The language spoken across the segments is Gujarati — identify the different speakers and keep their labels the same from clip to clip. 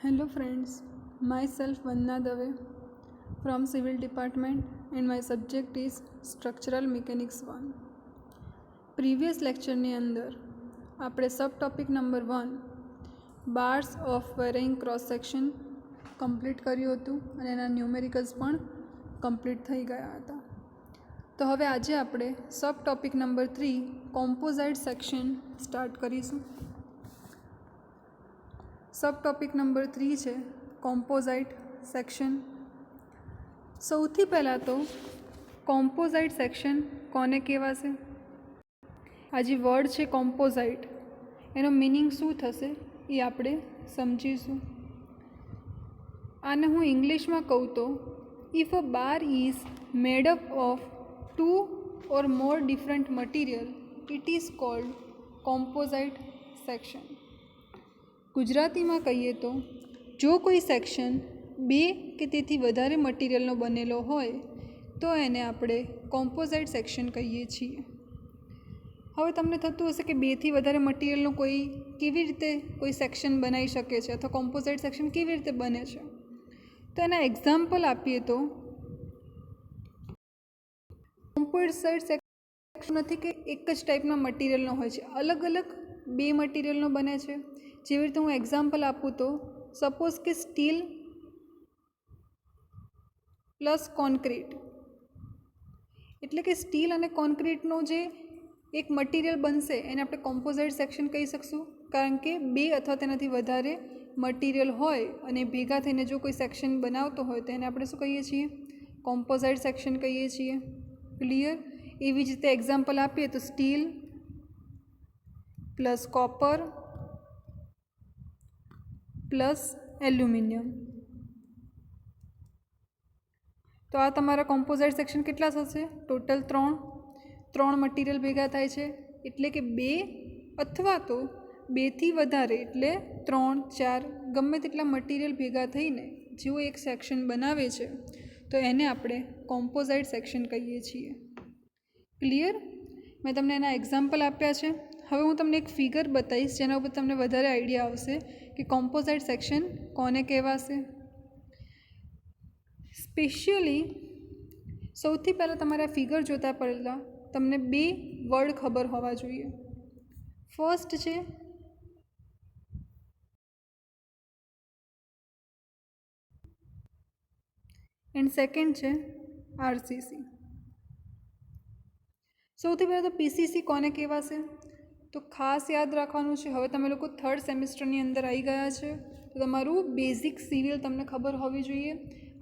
Speaker 1: Hello friends, myself Vandana Dave from Civil Department and my subject is Structural Mechanics 1. Previous લેક્ચરની અંદર આપણે sub topic number 1 bars of varying cross section complete કર્યું હતું અને એના ન્યુમેરિકલ્સ પણ કમ્પ્લીટ થઈ ગયા હતા. તો હવે આજે આપણે sub topic number 3 કોમ્પોઝાઇટ section start કરીશું. સબ ટોપિક નંબર 3 છે કોમ્પોઝાઇટ સેક્શન. સૌથી પહેલાં તો કોમ્પોઝાઇટ સેક્શન કોને કહેવાશે? આ જે વર્ડ છે કોમ્પોઝાઇટ, એનો મિનિંગ શું થશે એ આપણે સમજીશું. આને હું ઇંગ્લિશમાં કહું તો if a bar is made up of 2 or more different material it is called composite section. ગુજરાતીમાં કહીએ તો જો કોઈ સેક્શન 2 કે તેથી વધારે મટીરિયલનો બનેલો હોય તો એને આપણે કોમ્પોઝાઇટ સેક્શન કહીએ છીએ. હવે તમને થતું હશે કે 2થી વધારે મટીરિયલનો કેવી રીતે કોઈ સેક્શન બનાવી શકે છે અથવા કોમ્પોઝાઇટ સેક્શન કેવી રીતે બને છે. તો એના એક્ઝામ્પલ આપીએ તો કોમ્પોઝાઇટ સેક્શન નથી કે એક જ ટાઈપના મટીરિયલનો હોય છે, અલગ અલગ 2 મટીરિયલનો બને છે. જેવી રીતે હું એક્ઝામ્પલ આપું તો સપોઝ કે સ્ટીલ પ્લસ કોન્ક્રીટ, એટલે કે સ્ટીલ અને કોન્ક્રીટનો જે એક મટીરિયલ બનશે એને આપણે કોમ્પોઝાઇટ સેક્શન કહી શકશું. કારણ કે 2 અથવા તેનાથી વધારે મટીરિયલ હોય અને ભેગા થઈને જો કોઈ સેક્શન બનાવતો હોય તો એને આપણે શું કહીએ છીએ? કોમ્પોઝાઇટ સેક્શન કહીએ છીએ. ક્લિયર? એવી જ રીતે એક્ઝામ્પલ આપીએ તો steel plus copper plus aluminium. તો આ તમારા કોમ્પોઝાઇટ સેક્શન કેટલા થશે? ટોટલ 3 મટીરિયલ ભેગા થાય છે, એટલે કે 2 અથવા તો 2થી વધારે એટલે 3, 4 ગમે તેટલા મટીરિયલ ભેગા થઈને જેવો એક સેક્શન બનાવે છે તો એને આપણે કોમ્પોઝાઇટ સેક્શન કહીએ છીએ. ક્લિયર? મેં તમને એના એક્ઝામ્પલ આપ્યા છે. હવે હું તમને એક ફિગર બતાવીશ જેના ઉપર તમને વધારે આઈડિયા આવશે કે કોમ્પોઝાઇટ સેક્શન કોને કહેવાશે. સ્પેશિયલી સૌથી પહેલાં તમારે આ ફિગર જોતાં પહેલાં તમને 2 વર્ડ ખબર હોવા જોઈએ. ફર્સ્ટ છે એન્ડ સેકન્ડ છે આરસીસી. સૌથી પહેલાં તો પીસીસી કોને કહેવાશે? તો ખાસ યાદ રાખવાનું છે, હવે તમે લોકો 3rd સેમિસ્ટરની અંદર આવી ગયા છે તો તમારું બેઝિક સિવિલ તમને ખબર હોવી જોઈએ.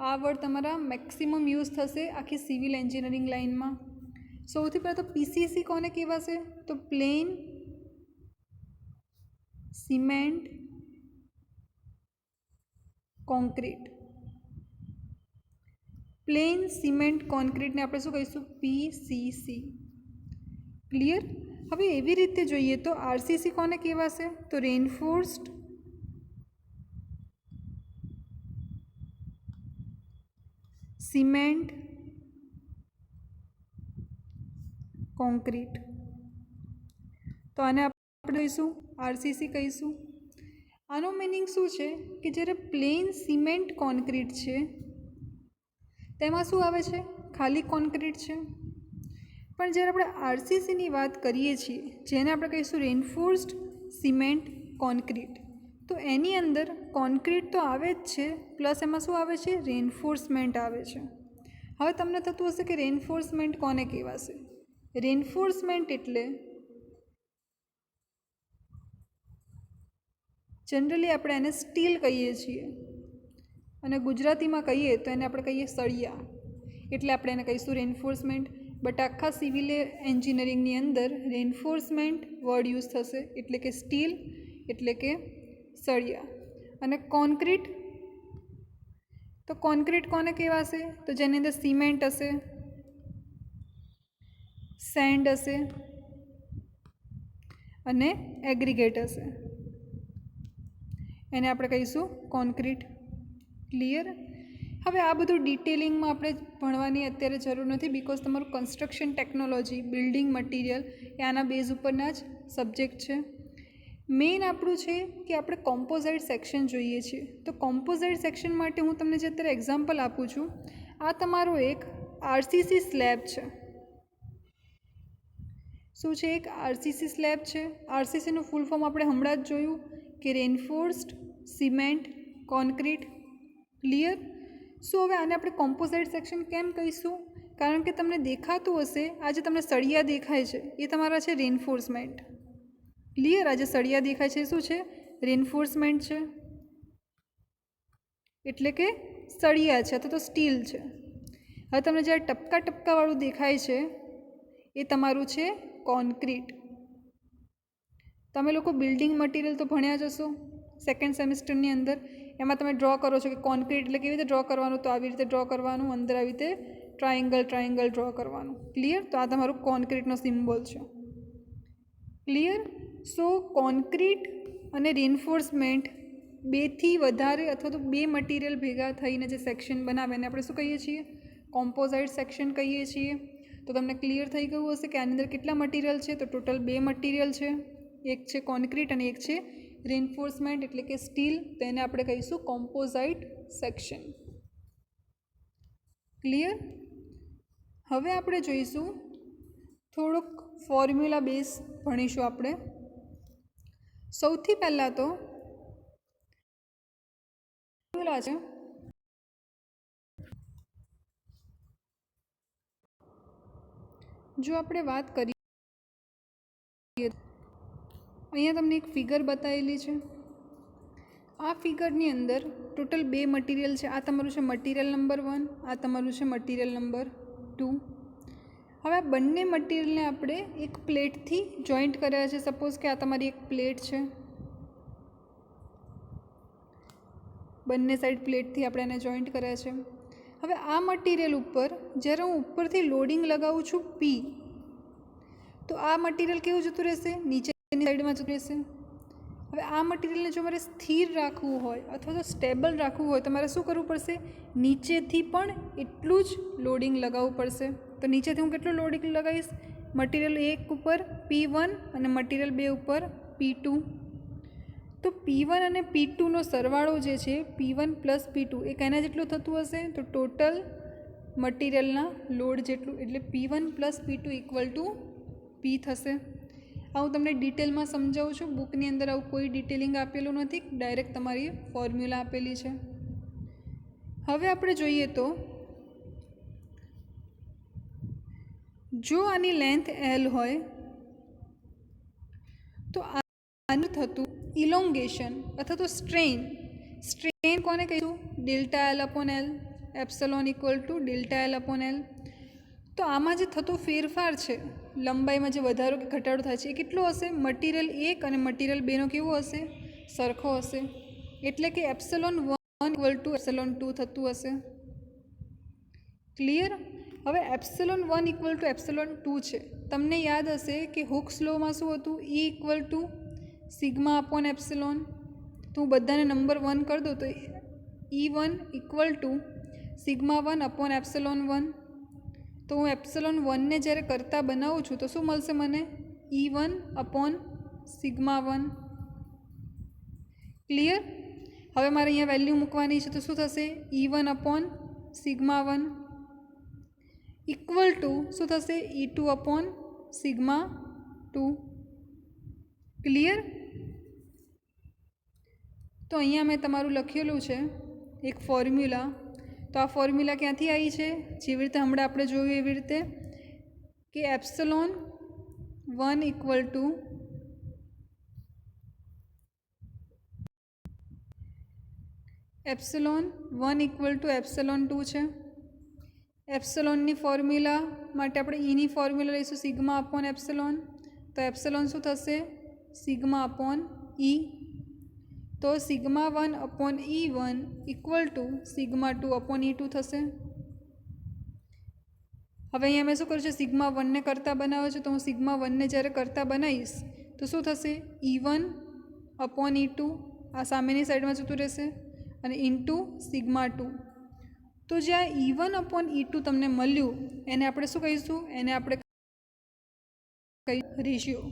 Speaker 1: આ વર્ડ તમારા મેક્સિમમ યુઝ થશે આખી સિવિલ એન્જિનિયરિંગ લાઇનમાં. સૌથી પહેલાં તો પીસીસી કોને કહેવાશે? તો plain cement concrete. Plain cement કોન્ક્રીટને આપણે શું કહીશું? પીસીસી. ક્લિયર? હવે એવી રીતે જોઈએ તો આરસીસી કોને કહેવાશે? તો રેઇનફોર્સ્ડ સિમેન્ટ કોન્ક્રીટ. તો આને આપણે કહીશું આરસીસી કહીશું. આનો મિનિંગ શું છે કે જ્યારે પ્લેન સિમેન્ટ કોન્ક્રીટ છે તેમાં શું આવે છે? ખાલી કોન્ક્રીટ છે. પણ જ્યારે આપણે આરસીસીની વાત કરીએ છીએ જેને આપણે કહીશું રેઇનફોર્સ્ડ સિમેન્ટ કોન્ક્રીટ, તો એની અંદર કોન્ક્રીટ તો આવે જ છે પ્લસ એમાં શું આવે છે? રેઇનફોર્સમેન્ટ આવે છે. હવે તમને થતું હશે કે રેઇનફોર્સમેન્ટ કોને કહેવાશે? રેઇનફોર્સમેન્ટ એટલે જનરલી આપણે એને સ્ટીલ કહીએ છીએ અને ગુજરાતીમાં કહીએ તો એને આપણે કહીએ સળિયા, એટલે આપણે એને કહીશું રેઇનફોર્સમેન્ટ. બટ આખા સિવિલ એન્જિનિયરિંગની અંદર રેઇનફોર્સમેન્ટ વર્ડ યુઝ થશે, એટલે કે સ્ટીલ એટલે કે સળિયા. અને કોન્ક્રીટ, તો કોન્ક્રીટ કોને કહેવાશે? તો જેની અંદર સિમેન્ટ હશે, સેન્ડ હશે અને એગ્રીગેટ હશે, એને આપણે કહીશું કોન્ક્રીટ. ક્લિયર? હવે આ બધું ડિટેલિંગમાં આપણે ભણવાની અત્યારે જરૂર નથી, બિકોઝ તમારું કન્સ્ટ્રક્શન ટેકનોલોજી બિલ્ડિંગ મટીરિયલ એ આના બેઝ ઉપરના જ સબ્જેક્ટ છે. મેઇન આપણું છે કે આપણે કોમ્પોઝાઇટ સેક્શન જોઈએ છીએ. તો કોમ્પોઝાઇટ સેક્શન માટે હું તમને જે અત્યારે એક્ઝામ્પલ આપું છું, આ તમારો એક આરસીસી સ્લેબ છે. શું છે? એક આરસીસી સ્લેબ છે. આરસીસીનું ફૂલ ફોર્મ આપણે હમણાં જ જોયું કે રેઇનફોર્સ્ડ સિમેન્ટ કોન્ક્રીટ. ક્લિયર? સો હવે આને આપણે કોમ્પોઝાઇટ સેક્શન કેમ કહીશું? કારણ કે તમને દેખાતું હશે આ જે તમને સળિયા દેખાય છે એ તમારા છે રેઇનફોર્સમેન્ટ. ક્લિયર? આ જે સળિયા દેખાય છે શું છે? રેઇનફોર્સમેન્ટ છે, એટલે કે સળિયા છે અથવા તો સ્ટીલ છે. હવે તમને જ્યારે ટપકા ટપકાવાળું દેખાય છે એ તમારું છે કોન્ક્રીટ. તમે લોકો બિલ્ડિંગ મટીરિયલ તો ભણ્યા જ હશો સેકન્ડ સેમિસ્ટરની અંદર. એમાં તમે ડ્રો કરો છો કે કોન્ક્રીટ એટલે કેવી રીતે ડ્રો કરવાનું, તો આવી રીતે ડ્રો કરવાનું, અંદર આવી રીતે ટ્રાયંગલ ડ્રો કરવાનું. ક્લિયર? તો આ તમારું કોન્ક્રીટનો સિમ્બોલ છે. ક્લિયર? સો કોન્ક્રીટ અને રેઇનફોર્સમેન્ટ બેથી વધારે અથવા તો બે મટીરિયલ ભેગા થઈને જે સેક્શન બનાવે એને આપણે શું કહીએ છીએ? કોમ્પોઝાઇટ સેક્શન કહીએ છીએ. તો તમને ક્લિયર થઈ ગયું હશે કે આની અંદર કેટલા મટીરિયલ છે? તો ટોટલ બે મટીરિયલ છે. એક છે કોન્ક્રીટ અને એક છે રેઇનફોર્સમેન્ટ એટલે કે સ્ટીલ. તેને આપણે કહીશું કોમ્પોઝાઇટ સેક્શન. ક્લિયર? હવે આપણે જોઈશું થોડુંક ફોર્મ્યુલા બેઝ ભણીશું આપણે. સૌથી પહેલાં તો ફોર્મ્યુલા છે. જો આપણે વાત કરીએ, અહીંયા તમને એક ફિગર બતાવેલી છે. આ ફિગરની અંદર ટોટલ બે મટીરિયલ છે. આ તમારું છે મટીરિયલ નંબર 1, આ તમારું છે મટીરિયલ નંબર 2. હવે આ બંને મટીરિયલને આપણે એક પ્લેટથી જોઈન્ટ કર્યા છે. સપોઝ કે આ તમારી એક પ્લેટ છે, બંને સાઈડ પ્લેટથી આપણે એને જોઈન્ટ કર્યા છે. હવે આ મટીરિયલ ઉપર જ્યારે હું ઉપરથી લોડિંગ લગાવું છું P, તો આ મટીરિયલ કેવું જતું રહેશે? નીચેની સાઈડમાં જતું રહેશે. હવે આ મટીરિયલને જો મારે સ્થિર રાખવું હોય અથવા તો સ્ટેબલ રાખવું હોય તો મારે શું કરવું પડશે? નીચેથી પણ એટલું જ લોડિંગ લગાવવું પડશે. તો નીચેથી હું કેટલું લોડિંગ લગાવીશ? મટીરિયલ 1 ઉપર P1 અને મટીરિયલ 2 ઉપર P2. તો P1 અને P2નો સરવાળો જે છે P1 પ્લસ P2 એ કેના જેટલું થતું હશે? તો ટોટલ મટીરિયલના લોડ જેટલું. એટલે P1 plus P2 equal to P થશે. આ હું તમને ડિટેલમાં સમજાવું છું. બુકની અંદર આવું કોઈ ડિટેલિંગ આપેલું નથી, ડાયરેક્ટ તમારી ફોર્મ્યુલા આપેલી છે. હવે આપણે જોઈએ તો જો આની લેન્થ L હોય તો આનું થતું ઇલોંગેશન અથવા તો સ્ટ્રેન કોને કહીશું? Delta L upon L, epsilon equal to delta L upon L. તો આમાં જે થતો ફેરફાર છે, લંબાઈમાં જે વધારો કે ઘટાડો થાય છે એ કેટલો હશે? મટીરિયલ 1 અને મટીરિયલ 2નો કેવો હશે? સરખો હશે. એટલે કે એપ્સલોન 1 ઇક્વલ ટુ એપ્સલોન 2 થતું હશે. ક્લિયર? હવે એપ્સલોન 1 ઇક્વલ ટુ એપ્સલોન 2 છે. તમને યાદ હશે કે હુક્સ લોમાં શું હતું? E equal to sigma upon epsilon. તો હું બધાને નંબર 1 કરી દઉં તો E1 equal to sigma 1 upon epsilon 1. તો હું એપ્સલોન 1ને જ્યારે કરતાં બનાવું છું તો શું મળશે મને? E1 upon sigma 1. ક્લિયર? હવે મારે અહીંયા વેલ્યુ મૂકવાની છે તો શું થશે? E1 upon sigma 1 equal to શું થશે? E2 upon sigma 2. ક્લિયર? તો અહીંયા મેં તમારું લખેલું છે એક ફોર્મ્યુલા. તો આ ફોર્મ્યુલા ક્યાંથી આવી છે? જેવી રીતે હમણાં આપણે જોયું એવી રીતે કે એપ્સલોન 1 ઇક્વલ ટુ એપ્સલોન 2 છે. એપ્સલોનની ફોર્મ્યુલા માટે આપણે ઈની ફોર્મ્યુલા લઈશું સિગ્મા અપોન એપ્સલોન. તો એપ્સલોન શું થશે? Sigma upon E. તો sigma 1 upon E1 equal to sigma 2 upon E2 થશે. હવે અહીંયા મેં શું કર્યું છે? સિગ્મા 1ને કરતાં બનાવ્યો છે. તો હું સિગ્મા 1ને જ્યારે કરતાં બનાવીશ તો શું થશે? E1 અપોન E2 આ સામેની સાઈડમાં જતું રહેશે અને ઇન્ટુ સિગ્મા 2. તો જે આ E1 અપોન E2 તમને મળ્યું એને આપણે શું કહીશું? એને આપણે રેશિયો.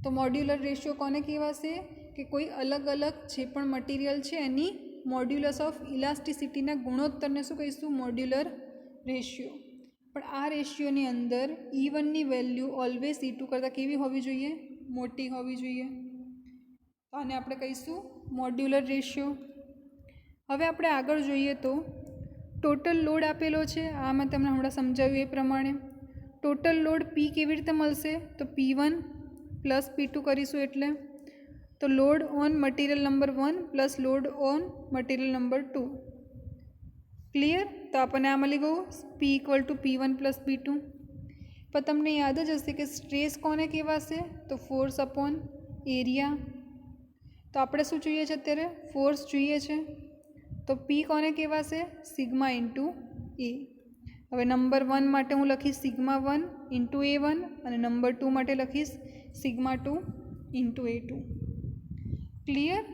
Speaker 1: तो मॉड्यूलर रेशियो कोने कहेवाशे कि कोई अलग अलग जे पण मटीरियल है एनी मॉड्यूलस ऑफ इलास्टिसिटीना गुणोत्तरने शुं कहीशुं मॉड्यूलर रेशियो। पण आ रेशियोनी अंदर E1 नी वेल्यू ऑलवेज E2 करता केवी होवी जोईए मोटी होवी जोईए। तो आने आपणे कहीशुं मॉड्यूलर रेशियो। हवे आपणे आगळ जोईए तो टोटल लोड आपेलो छे आ मैं तमने हमणां समजाव्युं ए प्रमाणे टोटल लोड P केवी रीते मळशे तो P1 प्लस P2 करीशुं एटले तो load on material number 1 plus load on material number 2 clear. तो आपने आ मळी गयुं P equal to P1 plus P2। पर तमने याद ज हशे कि स्ट्रेस कोने कहेवाशे तो फोर्स अपॉन एरिया। तो आपणे शुं जोईए छे अत्यारे फोर्स जोईए छे तो P कोने कहेवाशे सिग्मा इंटू ए। हवे नंबर 1 माटे हूँ लखीश सिग्मा 1 इंटू A1 और नंबर 2 माटे लखीश सिग्मा 2 इंटू A2। क्लियर।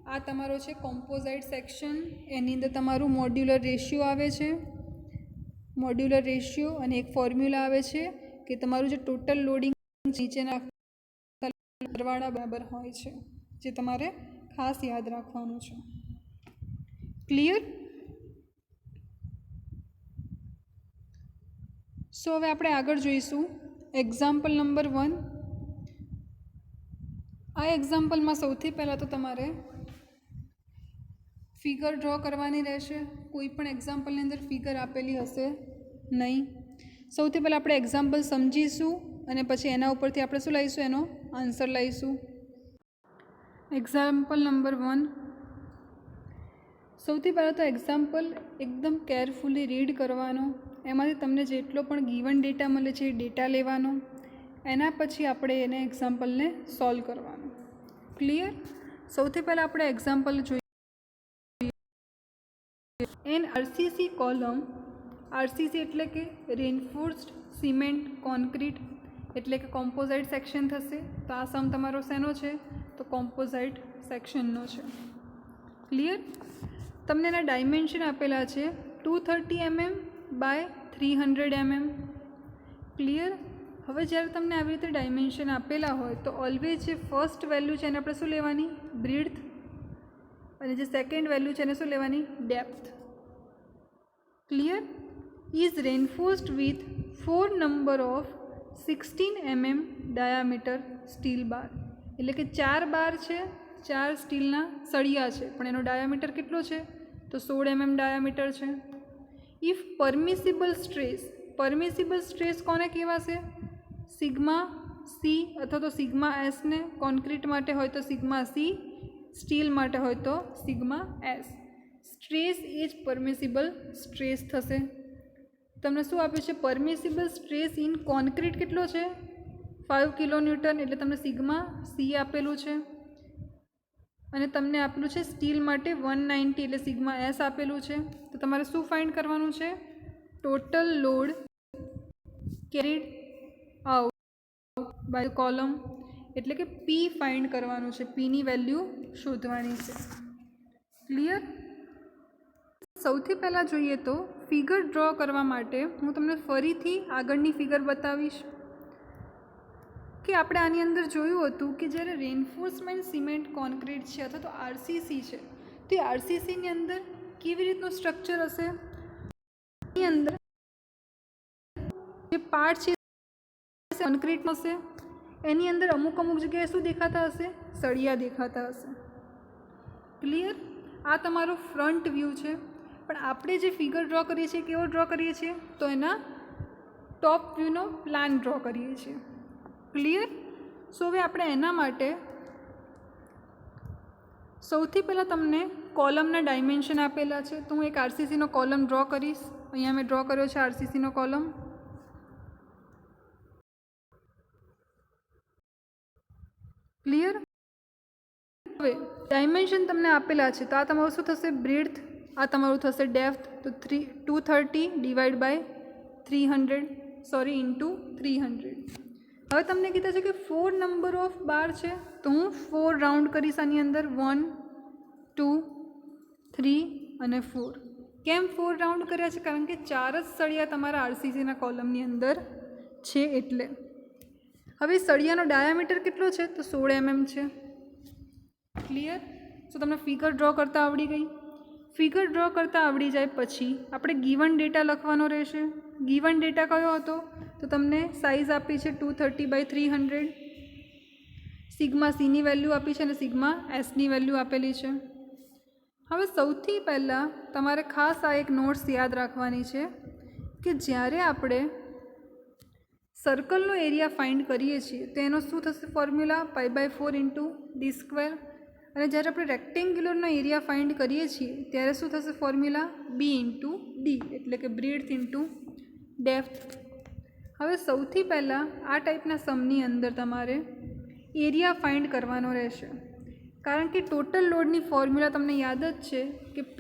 Speaker 1: आ तमारो छे कॉम्पोजाइट सेक्शन एनी अंदर तमारू मॉड्यूलर रेशियो आवे छे मॉड्यूलर रेशियो अने एक फॉर्म्युला आवे छे कि तमारू जे टोटल लोडिंग नीचेना सरवाळा बराबर होय छे जे तमारे खास याद राखवानुं छे। क्लियर। सो हवे आपणे आगळ जोईशुं एक्जाम्पल नंबर 1। आ एक्जाम्पल में सौथी पहला तो तमारे फिगर ड्रॉ करवानी रहेशे। कोईपण एक्जाम्पल अंदर फिगर आपेली हशे नहीं। सौथी पहला आपणे एक्जाम्पल समजीशुं अने पछी एना उपरथी आपणे शुं लाईशुं एनो आंसर लाईशुं। एक्जाम्पल नंबर 1 सौथी पहला तो एक्जाम्पल एकदम केरफुली रीड करवानो एमांथी तमने जेटलो पण गिवन डेटा मळे छे डेटा लेवानो एना पछी आपणे एने एक्जाम्पल ने सॉल्व करवानुं। क्लियर। सौथी पहला आपणे एक्जाम्पल जोईए एन आरसीसी कॉलम आरसीसी एटले के रेनफोर्स्ड सीमेंट कॉन्क्रीट एटले के कॉम्पोजाइट सेक्शन थशे। तो आ सम तमारो शेनो छे तो कॉम्पोजाइट सेक्शननो छे। क्लियर। तमने एना डायमेंशन आपेला छे 230 mm बाय 300 mm। क्लियर। हवे ज्यारे तमने आवी रीते डायमेंशन आपेला होय तो ऑलवेज जे फर्स्ट वेल्यू छे एने आपणे शुं लेवानी ब्रीड्थ अने जे सेकंड वेल्यू छे एने शुं लेवानी depth. Clear. Is reinforced with 4 number of 16 mm diameter steel bar एटले के 4 बार छे 4 स्टीलना सळिया छे पण एनो डायामीटर केटलो छे तो 16 mm डायामीटर छे। इफ परमिसिबल स्ट्रेस कोने कहेवाशे सिग्मा सी अथवा तो सिग्मा एस ने कॉन्क्रीट माटे होय तो सिग्मा सी स्टील माटे होय तो sigma S. Stress is permissible stress थशे। तमने शुं आप्युं छे परमिसिबल स्ट्रेस इन कॉन्क्रीट केटलो छे 5 kN एटले तमने सिग्मा सी आपेलुं छे अने तमने आपेलुं छे स्टील माटे 190 एटले सिग्मा एस आपेलुं छे। तो तमारे शुं फाइंड करवानुं छे total load carried out by column एटले के P फाइंड करवानुं छे P नी वेल्यू शोधवानी छे। क्लियर। सौथी पहला जोईए तो फिगर ड्रॉ करवा माटे हूँ तमने फरीथी आगळनी फिगर बतावीश कि आपणे आनी अंदर जोयुं हतुं कि ज्यारे रेनफोर्समेंट सीमेंट कॉन्क्रीट छे अथवा तो आरसीसी छे तो आरसीसी नी अंदर केवी रीतनुं स्ट्रक्चर हशे एनी अंदर जे पार्ट छे कॉन्क्रीट हशे एनी अंदर अमुक अमुक जग्याए शुं देखाता हशे सळिया देखाता हशे। क्लियर। आ तमारो फ्रंट व्यू छे पण आपणे जे फिगर ड्रॉ करीए छीए केवो ड्रॉ करीए छीए तो एना टॉप व्यूनो प्लान ड्रॉ करीए छीए। क्लियर। सो हवे आपणे एना माटे सौथी पहला तमने कॉलमना डायमेंशन आपेला छे तो हूँ एक आरसीसी नो कॉलम ड्रॉ करीश। अहींया मैं ड्रॉ कर्यो छे आरसीसी नो कॉलम। क्लियर। हवे डायमेंशन तमने आपेला छे तो आ तमारुं शुं थशे ब्रीड्थ आ तमारुं थशे डेप्थ तो 230 डिवाइड बाय 300 सॉरी इंटू 300। हवे तमने कीधा छे कि 4 नंबर ऑफ बार छे तो हूँ 4 राउंड करीश आनी अंदर 1 2 3 અને 4। केम 4 राउंड कर्या छे कारण के 4 ज सळिया तमारा आरसीसी ना कॉलमनी अंदर छे एटले। હવે સળિયાનો ડાયામીટર કેટલો છે? તો 16 mm છે. ક્લિયર? સો તમને ફિગર ડ્રો કરતાં આવડી ગઈ. ફિગર ડ્રો કરતાં આવડી જાય પછી આપણે ગીવન ડેટા લખવાનો રહેશે. ગીવન ડેટા કયો હતો? તો તમને સાઇઝ આપી છે 230/300, સિગ્મા સીની વેલ્યુ આપી છે અને સિગ્મા એસની વેલ્યુ આપેલી છે. હવે સૌથી પહેલાં તમારે ખાસ આ એક નોટ્સ યાદ રાખવાની છે કે જ્યારે આપણે સર્કલનો એરિયા ફાઇન્ડ કરીએ છીએ તો એનો શું થશે ફોર્મ્યુલા? π/4 × d². અને જ્યારે આપણે રેક્ટેન્ગ્યુલરનો એરિયા ફાઇન્ડ કરીએ છીએ ત્યારે શું થશે ફોર્મ્યુલા? b × d, એટલે કે બ્રેડથ ઇન્ટુ ડેપ્થ. હવે સૌથી પહેલાં આ ટાઈપના સમની અંદર તમારે એરિયા ફાઇન્ડ કરવાનો રહેશે, કારણ કે ટોટલ લોડની ફોર્મ્યુલા તમને યાદ જ છે કે P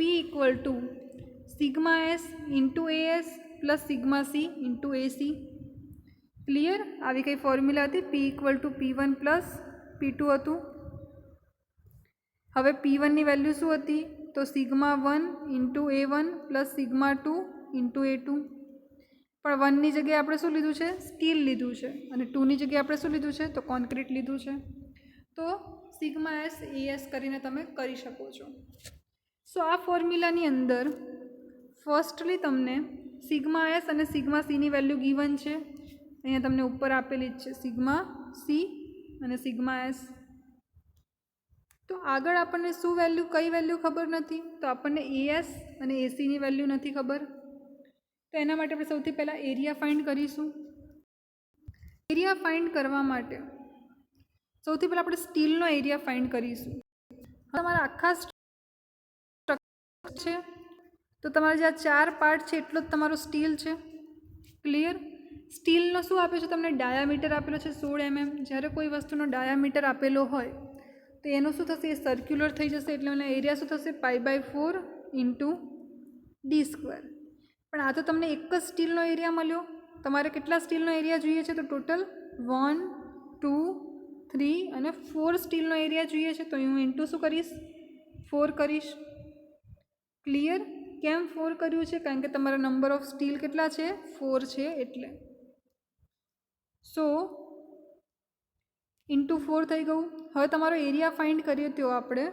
Speaker 1: = sigma S into AS plus sigma C into AC. Clear? આવી કઈ ફોર્મ્યુલા હતી? P = P1 પ્લસ P2 હતું. હવે P1ની વેલ્યુ શું હતી? તો sigma 1 into A1 plus sigma 2 into A2. પણ 1ની જગ્યાએ આપણે શું લીધું છે? સ્ટીલ લીધું છે. અને 2ની જગ્યાએ આપણે શું લીધું છે? તો કોન્ક્રીટ લીધું છે. તો સિગ્મા એસ AS કરીને તમે કરી શકો છો. સો આ ફોર્મ્યુલાની અંદર ફર્સ્ટલી તમને સિગ્મા એસ અને સિગ્મા સીની વેલ્યુ ગીવન છે. અહીંયા તમને ઉપર આપેલી જ છે સિગ્મા સી અને સિગ્મા એસ. તો આગળ આપણને શું વેલ્યુ, કઈ વેલ્યુ ખબર નથી? તો આપણને AS અને ACની વેલ્યુ નથી ખબર. તો એના માટે આપણે સૌથી પહેલાં એરિયા ફાઇન્ડ કરીશું. એરિયા ફાઇન્ડ કરવા માટે સૌથી પહેલાં આપણે સ્ટીલનો એરિયા ફાઇન્ડ કરીશું. તમારા આખા સ્ટ્રક્ચર છે તો તમારા જે આ 4 પાર્ટ છે એટલો જ તમારો સ્ટીલ છે. ક્લિયર? સ્ટીલનો શું આપ્યો છે તમને? ડાયામીટર આપેલો છે 16 mm. જ્યારે કોઈ વસ્તુનો ડાયામીટર આપેલો હોય તો એનું શું થશે? એ સર્ક્યુલર થઈ જશે, એટલે એનો એરિયા શું થશે? π/4 × d². પણ આ તો તમને એક જ સ્ટીલનો એરિયા મળ્યો. તમારે કેટલા સ્ટીલનો એરિયા જોઈએ છે? તો ટોટલ 1 2 3 અને 4 સ્ટીલનો એરિયા જોઈએ છે. તો હું ઇન્ટુ શું કરીશ? 4 કરીશ. ક્લિયર? કેમ 4 કર્યું છે? કારણ કે તમારા નંબર ઓફ સ્ટીલ કેટલા છે? 4 છે એટલે. સો ઇન્ટુ 4 થઈ ગયું. હવે તમારો એરિયા ફાઇન્ડ કરીએ તો આપણે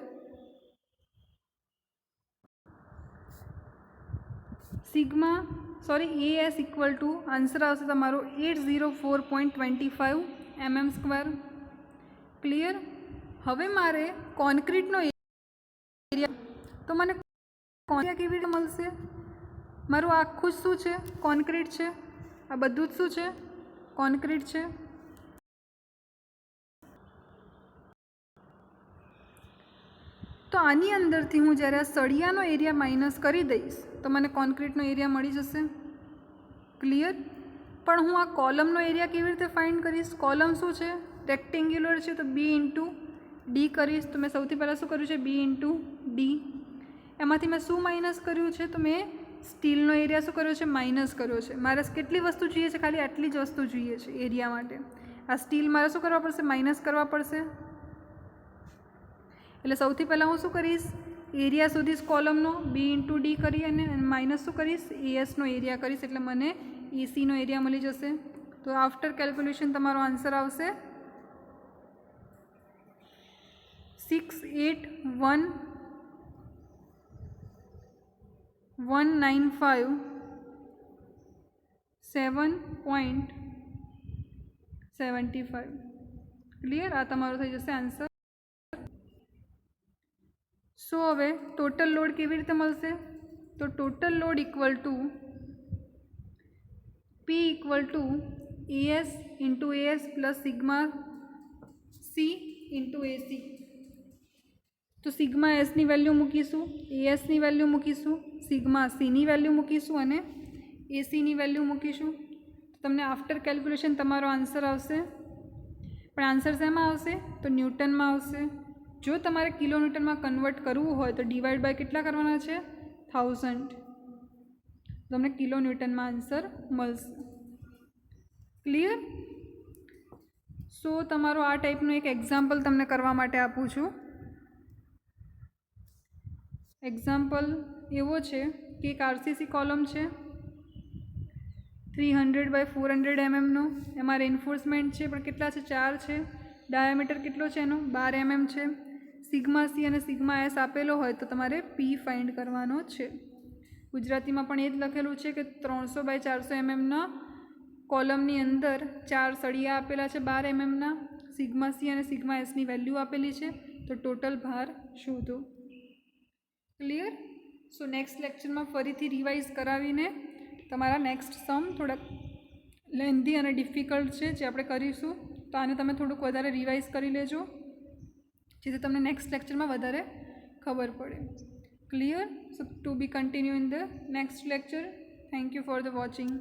Speaker 1: AS = આન્સર આવશે તમારો 804.25 mm². ક્લિયર? હવે મારે કોન્ક્રીટનો એરિયા, તો મને એરિયા કેવી રીતે મળશે? મારું આખું જ શું છે? કોન્ક્રીટ છે. આ બધું જ શું છે? કોન્ક્રીટ છે. તો આની અંદરથી હું જ્યારે આ સળિયાનો એરિયા માઇનસ કરી દઈશ તો મને કોન્ક્રીટનો એરિયા મળી જશે. ક્લિયર? પણ હું આ કોલમનો એરિયા કેવી રીતે ફાઇન્ડ કરીશ? કોલમ શું છે? રેક્ટેન્ગ્યુલર છે તો B × D કરીશ. તો મેં સૌથી પહેલાં શું કર્યું છે? B × D. એમાંથી મેં શું માઇનસ કર્યું છે? તો મેં સ્ટીલનો એરિયા શું કર્યો છે? માઇનસ કર્યો છે. મારે કેટલી વસ્તુ જોઈએ છે? ખાલી આટલી જ વસ્તુ જોઈએ છે એરિયા માટે. આ સ્ટીલ મારે શું કરવા પડશે? માઇનસ કરવા પડશે. એટલે સૌથી પહેલાં હું શું કરીશ? એરિયા શોધીશ કોલમનો, B × D કરી અને માઇનસ શું કરીશ? ASનો એરિયા કરીશ, એટલે મને ACનો એરિયા મળી જશે. તો આફ્ટર કેલ્ક્યુલેશન તમારો આન્સર આવશે 681,195,7.75. ક્લિયર? આ તમારો થઈ જશે આન્સર. સો હવે ટોટલ લોડ કેવી રીતે મળશે? તો total load = P = AS × AS plus sigma C into AC. તો સિગ્મા એસની વેલ્યુ મૂકીશું, ASની વેલ્યુ મૂકીશું, સિગ્મા સીની વેલ્યુ મૂકીશું અને ACની વેલ્યુ મૂકીશું. તમને આફ્ટર કેલ્ક્યુલેશન તમારો આન્સર આવશે. પણ આન્સર શેમાં આવશે? તો ન્યૂટનમાં આવશે. જો તમારે કિલોમીટરમાં કન્વર્ટ કરવું હોય તો ડિવાઈડ બાય કેટલા કરવાના છે? 1000. તમને કિલોન્યૂટનમાં આન્સર મળશે. ક્લિયર? સો તમારો આ ટાઈપનું એક એક્ઝામ્પલ તમને કરવા માટે આપું છું. એક્ઝામ્પલ એવો છે કે એક RCC કોલમ છે. 300/400 mm એમાં રેઇન્ફોર્સમેન્ટ છે પણ કેટલા છે 4 છે. ડાયામીટર કેટલો છે એનો 12 mm છે. સિગ્મા સી અને સિગ્મા એસ આપેલો હોય તો તમારે પી ફાઇન્ડ કરવાનો છે. ગુજરાતીમાં પણ એ જ લખેલું છે કે 300/400 mmના કોલમની અંદર 4 સળિયા આપેલા છે 12 mmના. સિગ્મા સી અને સિગ્મા એસની વેલ્યુ આપેલી છે તો ટોટલ ભાર શોધો. ક્લિયર? સો નેક્સ્ટ લેક્ચરમાં ફરીથી રિવાઇઝ કરાવીને તમારા નેક્સ્ટ સમ થોડાક લેન્ધી અને ડિફિકલ્ટ છે જે આપણે કરીશું, તો આને તમે થોડુંક વધારે રિવાઇઝ કરી લેજો જેથી તમને નેક્સ્ટ લેક્ચરમાં વધારે ખબર પડે. Clear? So to be continue in the next lecture. Thank you for the watching.